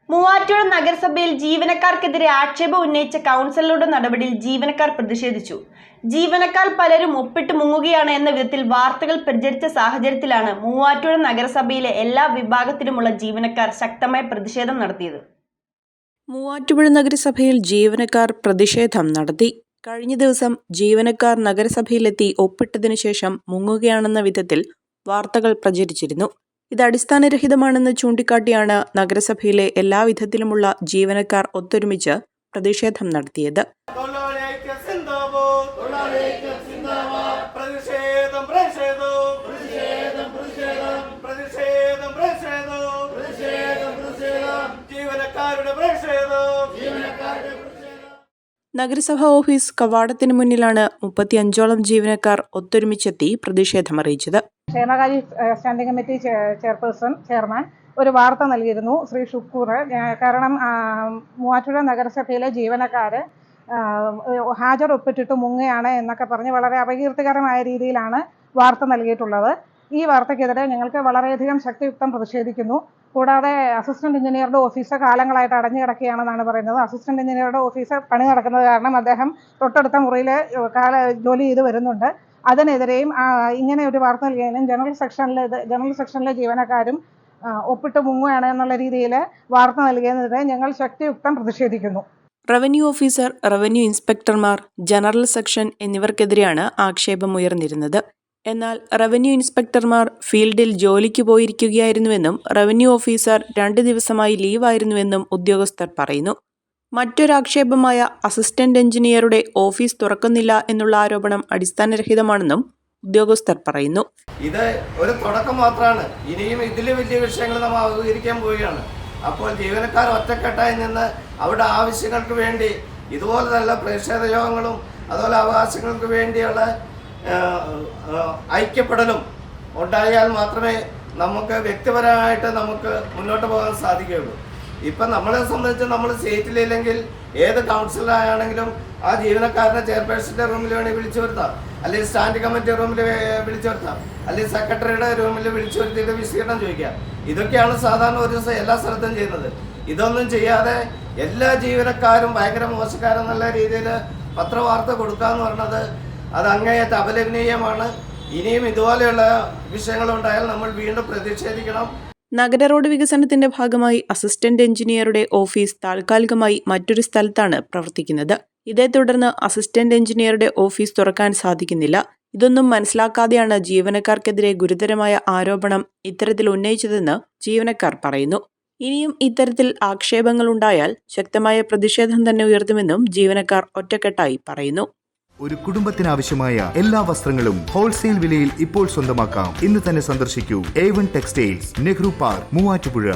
മൂവാറ്റുപുഴ നഗരസഭയിൽ ജീവനക്കാർക്കെതിരെ ആക്ഷേപം ഉന്നയിച്ച കൗൺസിലറുടെ നടപടിയിൽ ജീവനക്കാർ പ്രതിഷേധിച്ചു. ജീവനക്കാർ പലരും ഒപ്പിട്ട് മുങ്ങുകയാണ് എന്ന വിധത്തിൽ വാർത്തകൾ പ്രചരിച്ച സാഹചര്യത്തിലാണ് മൂവാറ്റുപുഴ നഗരസഭയിലെ എല്ലാ വിഭാഗത്തിലുമുള്ള ജീവനക്കാർ ശക്തമായ പ്രതിഷേധം നടത്തിയത്. മൂവാറ്റുപുഴ നഗരസഭയിൽ ജീവനക്കാർ പ്രതിഷേധം നടത്തി. കഴിഞ്ഞ ദിവസം ജീവനക്കാർ നഗരസഭയിലെത്തി ഒപ്പിട്ടതിനു ശേഷം മുങ്ങുകയാണെന്ന വിധത്തിൽ വാർത്തകൾ പ്രചരിച്ചിരുന്നു. ഇത് അടിസ്ഥാനരഹിതമാണെന്ന് ചൂണ്ടിക്കാട്ടിയാണ് നഗരസഭയിലെ എല്ലാ വിധത്തിലുമുള്ള ജീവനക്കാർ ഒത്തൊരുമിച്ച് പ്രതിഷേധം നടത്തിയത്. നഗരസഭാ ഓഫീസ് കവാടത്തിന് മുന്നിലാണ് 35ഓളം ജീവനക്കാർ ഒത്തൊരുമിച്ചെത്തി പ്രതിഷേധമറിയിച്ചത്. ക്ഷേമകാര്യ സ്റ്റാൻഡിംഗ് കമ്മിറ്റി ചെയർമാൻ ഒരു വാർത്ത നൽകിയിരുന്നു, ശ്രീ ഷുക്കൂർ. കാരണം മൂവാറ്റുപുഴ നഗരസഭയിലെ ജീവനക്കാർ ഹാജർ ഒപ്പിട്ടിട്ട് മുങ്ങുകയാണ് എന്നൊക്കെ പറഞ്ഞ് വളരെ അപകീർത്തികരമായ രീതിയിലാണ് വാർത്ത നൽകിയിട്ടുള്ളത്. ഈ വാർത്തയ്ക്കെതിരെ ഞങ്ങൾക്ക് വളരെയധികം ശക്തിയുക്തം പ്രതിഷേധിക്കുന്നു. കൂടാതെ അസിസ്റ്റന്റ് എഞ്ചിനീയറുടെ ഓഫീസ് കാലങ്ങളായിട്ട് അടഞ്ഞു കിടക്കുകയാണെന്നാണ് പറയുന്നത്. അസിസ്റ്റന്റ് എഞ്ചിനീയറുടെ ഓഫീസ് പണി നടക്കുന്നത് കാരണം അദ്ദേഹം തൊട്ടടുത്ത മുറിയിൽ ജോലി ചെയ്ത് വരുന്നുണ്ട്. അതിനെതിരെയും ഇങ്ങനെ ഒരു വാർത്ത നൽകിയതിനും ജനറൽ സെക്ഷനിലെ ജീവനക്കാരും ഒപ്പിട്ട് മുങ്ങുകയാണ് എന്നുള്ള രീതിയിൽ വാർത്ത നൽകിയതിനെതിരെ ഞങ്ങൾ ശക്തിയുക്തം പ്രതിഷേധിക്കുന്നു. റവന്യൂ ഓഫീസർ, റവന്യൂ ഇൻസ്പെക്ടർമാർ, ജനറൽ സെക്ഷൻ എന്നിവർക്കെതിരെയാണ് ആക്ഷേപം ഉയർന്നിരുന്നത്. എന്നാൽ റവന്യൂ ഇൻസ്പെക്ടർമാർ ഫീൽഡിൽ ജോലിക്ക് പോയിരിക്കുകയായിരുന്നുവെന്നും റവന്യൂ ഓഫീസർ 2 ദിവസമായി ലീവായിരുന്നുവെന്നും ഉദ്യോഗസ്ഥർ പറയുന്നു. മറ്റൊരാക്ഷേപമായ അസിസ്റ്റന്റ് എഞ്ചിനീയറുടെ ഓഫീസ് തുറക്കുന്നില്ല എന്നുള്ള ആരോപണം അടിസ്ഥാനരഹിതമാണെന്നും ഉദ്യോഗസ്ഥർ പറയുന്നു. ഇത് ഒരു തുടക്കം മാത്രമാണ്. ഇനിയും ഇതിൽ വലിയ വിഷയങ്ങൾ നമ്മൾ അഭിമുഖീകരിക്കാൻ പോവുകയാണ്. അപ്പോൾ ജീവനക്കാർ ഒറ്റക്കെട്ടായി നിന്ന് അവരുടെ ആവശ്യങ്ങൾക്ക് വേണ്ടി ഇതുപോലെ നല്ല പ്രതിഷേധ യോഗങ്ങളും അതുപോലെ അവകാശങ്ങൾക്ക് വേണ്ടിയുള്ള ഐക്യപ്പെടലും ഉണ്ടായാൽ മാത്രമേ നമുക്ക് വ്യക്തിപരമായിട്ട് നമുക്ക് മുന്നോട്ട് പോകാൻ സാധിക്കുകയുള്ളൂ. ഇപ്പം നമ്മളെ സംബന്ധിച്ച് നമ്മൾ സ്റ്റേറ്റിലില്ലെങ്കിൽ ഏത് കൗൺസിലറാണെങ്കിലും ആ ജീവനക്കാരനെ ചെയർപേഴ്സൻ്റെ റൂമിൽ വേണമെങ്കിൽ വിളിച്ചു വരുത്താം, അല്ലെങ്കിൽ സ്റ്റാൻഡിംഗ് കമ്മിറ്റി റൂമിൽ വിളിച്ചു വരുത്താം, അല്ലെങ്കിൽ സെക്രട്ടറിയുടെ റൂമിൽ വിളിച്ചു വരുത്തിയിട്ട് വിശദീകരണം ചോദിക്കാം. ഇതൊക്കെയാണ് സാധാരണ ഒരു ദിവസം എല്ലാ സ്ഥലത്തും ചെയ്യുന്നത്. ഇതൊന്നും ചെയ്യാതെ എല്ലാ ജീവനക്കാരും ഭയങ്കര മോശക്കാരെന്നുള്ള രീതിയിൽ പത്രവാർത്ത കൊടുക്കുക എന്ന് പറയുന്നത് അത് അങ്ങേയറ്റം അപലപനീയമാണ്. ഇനിയും ഇതുപോലെയുള്ള വിഷയങ്ങളുണ്ടായാൽ നമ്മൾ വീണ്ടും പ്രതിഷേധിക്കണം. നഗര റോഡ് വികസനത്തിന്റെ ഭാഗമായി അസിസ്റ്റന്റ് എഞ്ചിനീയറുടെ ഓഫീസ് താൽക്കാലികമായി മറ്റൊരു സ്ഥലത്താണ് പ്രവർത്തിക്കുന്നത്. ഇതേ തുടർന്ന് അസിസ്റ്റന്റ് എഞ്ചിനീയറുടെ ഓഫീസ് തുറക്കാൻ സാധിക്കുന്നില്ല. ഇതൊന്നും മനസ്സിലാക്കാതെയാണ് ജീവനക്കാർക്കെതിരെ ഗുരുതരമായ ആരോപണം ഇത്തരത്തിൽ ഉന്നയിച്ചതെന്ന് ജീവനക്കാർ പറയുന്നു. ഇനിയും ഇത്തരത്തിൽ ആക്ഷേപങ്ങളുണ്ടായാൽ ശക്തമായ പ്രതിഷേധം തന്നെ ഉയർത്തുമെന്നും ജീവനക്കാർ ഒറ്റക്കെട്ടായി പറയുന്നു. ഒരു കുടുംബത്തിനാവശ്യമായ എല്ലാ വസ്ത്രങ്ങളും ഹോൾസെയിൽ വിലയിൽ ഇപ്പോൾ സ്വന്തമാക്കാം. ഇന്ന് തന്നെ സന്ദർശിക്കൂ A1 textiles, Nehru park, Muvattupuzha.